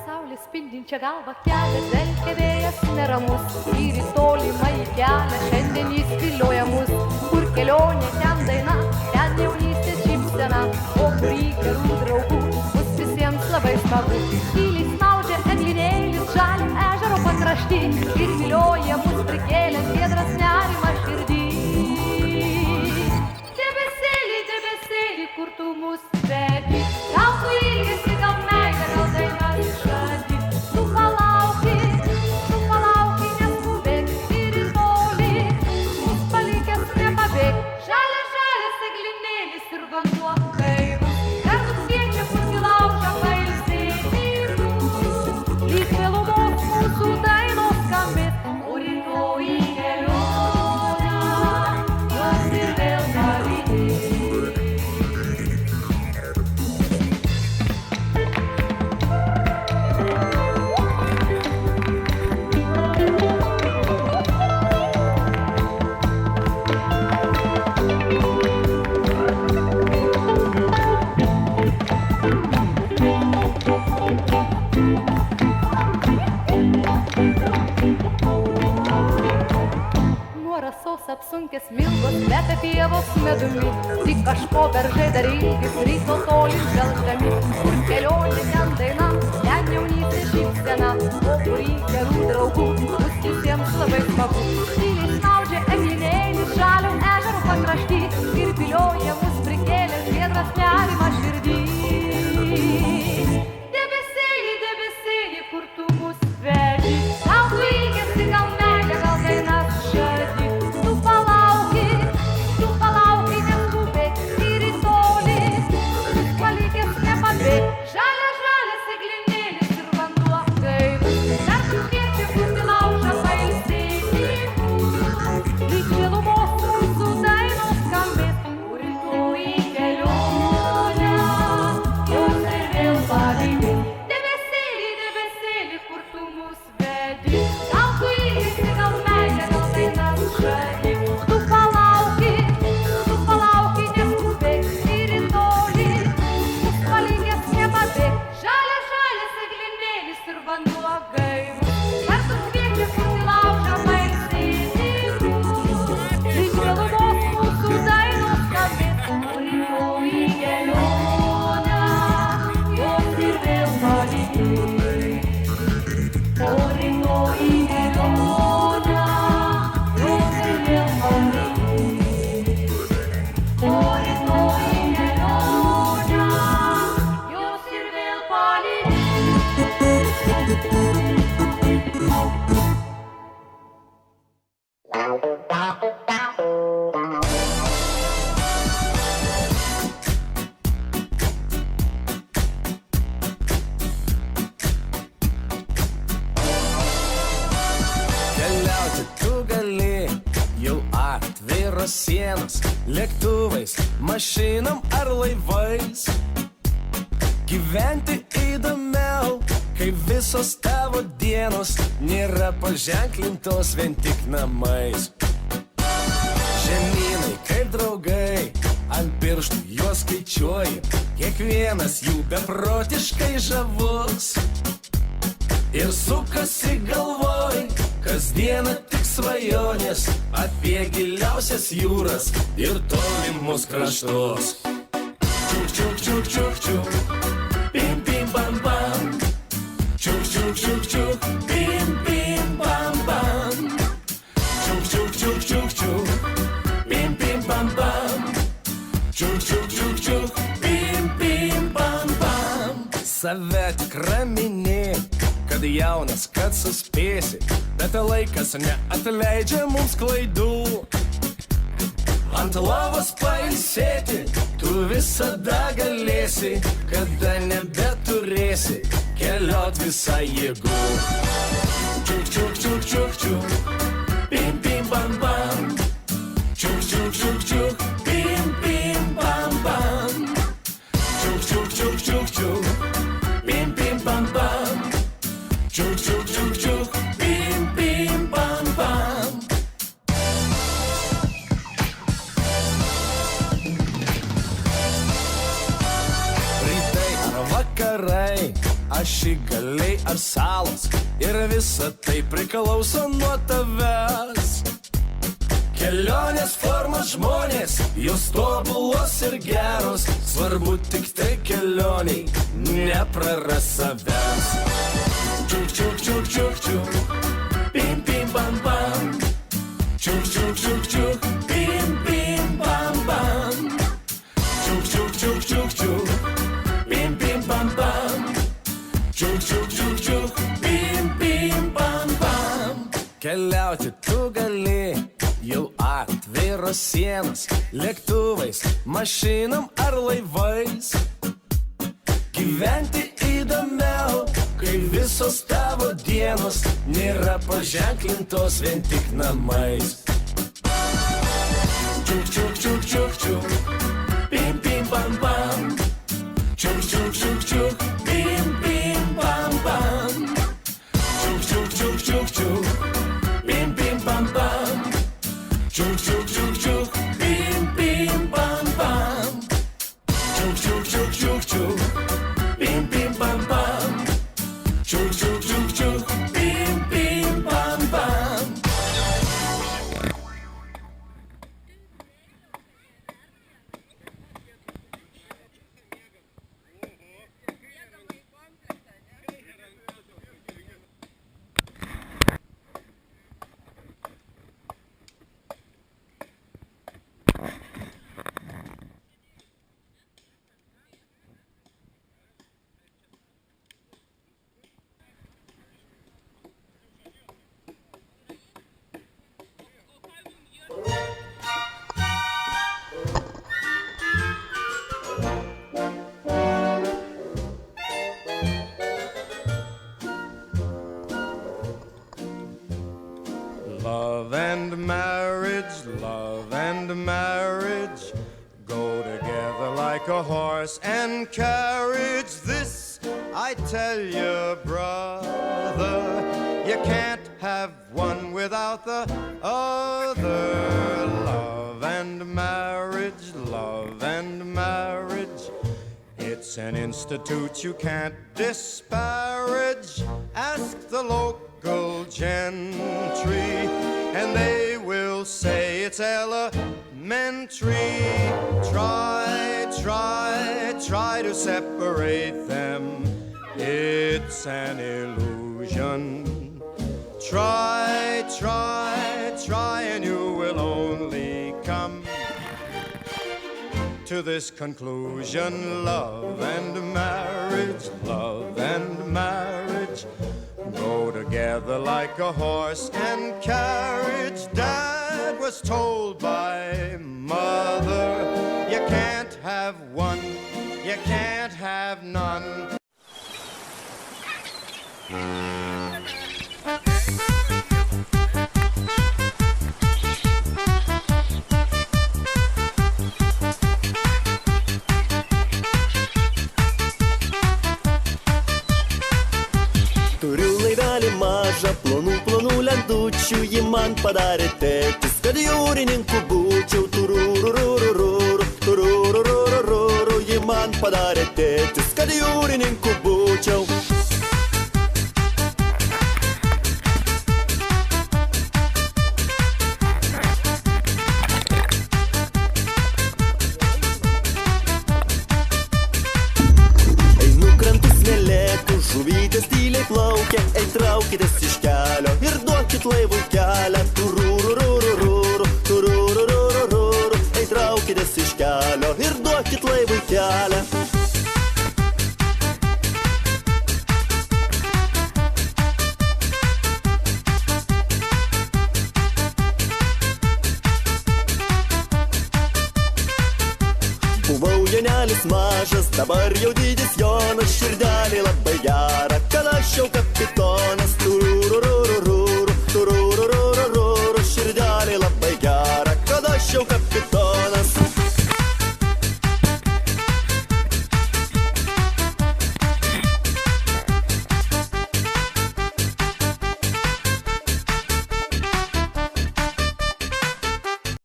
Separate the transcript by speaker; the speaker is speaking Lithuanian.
Speaker 1: Saulė spindinčia galva kelia, dvelkia vėjas neramus, ir į tolimąjį kelią šiandien jis vilioja mus. Kur kelionė, ten daina, ten jaunystės šypsena, o kurį gerų draugų bus visiems labai smagu. Tyliai snaudžia eglinėlis žalio ežero pakrašty ir vilioja mus prikėlęs giedras nerimas širdį. Debesėli, debesėli, kur tu mus vedi, gal tu ilgesi, gal meilė, gal dainas žadi. Tu palauki, neskubėk ir į tolį, mus palikęs nepabėg. Žalias, žalias eglinėlis ir vanduo gaivus, kartu kviečia kurti laužą pailsėti. Lyg vėlumos mūsų dainos skambės, o rytoj į kelionę jos ir vėl palydės. Nuo rasos apsunkęs milgos kvepia pievos medumi, tik kažko beržai dar ilgis ryto toli žvelgdami. Kur kelionė, ten daina, ten jaunystės šypsena, o kurį gerų draugų bus visiems labai smagu. Tyliai snaudžia eglinėlis žalio ežero pakrašty ir vilioja mus prikėlęs giedras nerimas širdį. Debesėli, debesėli, kur tu mus vedi, gal tu ilgesi, gal meilė, gal dainas žadi. Tu palauki, neskubėk ir į tolį, mus palikęs nepabėg. Žalias, žalias eglinėlis ir vanduo gaivus, kartu kviečia kurti laužą pailsėti. Lyg vėlumos mūsų dainos skambės, o rytoj į kelionę jos ir vėl palydės. Debesėli, debesėli, kur tu mus vedi, gal tu ilgesi, gal meilė, gal dainas žadi. Tu palauki, neskubėk ir į tolį, mus palikęs nepabėg. Žalias, žalias eglinėlis ir vanduo gaivus, kartu kviečia kurti laužą pailsėti. Lyg vėlumos mūsų dainos skambės, o rytoj į kelionę jos ir vėl palydės. O rytoj į kelionę jos ir vėl palydės. O rytoj į kelionę jos ir vėl palydės.
Speaker 2: Keliauti tu gali, jau atviros sienos, lėktuvais, mašinom ar laivais. Gyventi įdomiau, kai visos tavo dienos nėra paženklintos vien tik namais. Žemynai kaip draugai, ant pirštų juos skaičiuoji, kiekvienas jų beprotiškai žavus. Ir sukasi galvoj, kasdieną tik svajonės apie giliausias jūras ir tolimus kraštus. Čiuk, čiuk, čiuk, čiuk, čiuk, pim, pim, bam, bam. Čiuk, čiuk, čiuk, čiuk, pim, pim, bam, bam. Čiuk, čiuk, čiuk, čiuk, čiuk, pim, pim, bam, bam. Čiuk, čiuk, čiuk, čiuk, pim, pim, bam, bam. Save tik ramini, kad jaunas, kad suspėsi, bet laikas neatleidžia mums klaidų. Ant lovos pailsėti tu visada galėsi, kada nebeturėsi keliot visą jėgų. Čiuk, čiuk, čiuk, čiuk, čiuk, pim, pim, bam, bam. Čiuk, čiuk, čiuk, čiuk, pim, pim, bam, bam. Čiuk, čiuk, čiuk, čiuk, čiuk, pim, pim, bam, bam. Čiuk, čiuk, čiuk, čiuk, pim, pim, bam, bam. ežerai, ašigaliai ar salos, ir visa tai priklauso nuo tavęs. Kelionės formos žmonės, jos tobulos ir geros, svarbu tik tai kelioniai, nepraras savęs. Čiuk, čiuk, čiuk, čiuk, čiuk, pim, pim, bam, bam. Čiuk, čiuk, čiuk, čiuk, pim, pim, bam, bam. Čiuk, čiuk, čiuk, čiuk, čiuk, pim, pim, bam, bam. Čiuk, čiuk, čiuk, čiuk, pim, pim, bam, bam. Keliauti tu gali, jau atviros sienos, lėktuvais, mašinom ar laivais. Gyventi įdomiau, kai visos tavo dienos nėra paženklintos vien tik namais. Čiuk, čiuk, čiuk, čiuk, čiuk, pim, pim, bam, bam. Čiuk, čiuk, čiuk, čiuk, pim, pim, bam, bam. Čiuk, čiuk, čiuk, čiuk, čiuk, pim, pim, bam, bam. Čiuk, čiuk, čiuk, čiuk, pim, pim, bam, bam. Čiuk, čiuk, čiuk, čiuk, čiuk, pim, pim, bam, bam. Čiuk, čiuk, čiuk, čiuk, pim, pim, bam, bam. Love and marriage go together like a horse and carriage. This I tell you, brother, you can't have one without the other. Love and marriage, it's an institute you can't disparage. Ask the local gentry and they will say it's elementary. Try to separate them, it's an illusion. Try and you will only come to this conclusion. Love and marriage go together like a horse and carriage. Dad was told by mother, you can't have one, you can't have none.
Speaker 3: Turiu laivelį mažą, plonų lentučių, jį man padarė tėtis, kad jūrininku būčiau. Tururururururu, tururururururu, jį man padarė tėtis, kad jūrininku būčiau. Žuvytės tyliai plaukia, traukitės iš kelio ir duokit laivui kelią. Tururururururu, tururururururu, traukitės iš kelio ir duokit laivui kelią. Buvau jaunelis mažas, dabar jau dydis Jonas, širdelė labai gera, kad aš jau kapitonas. Turururu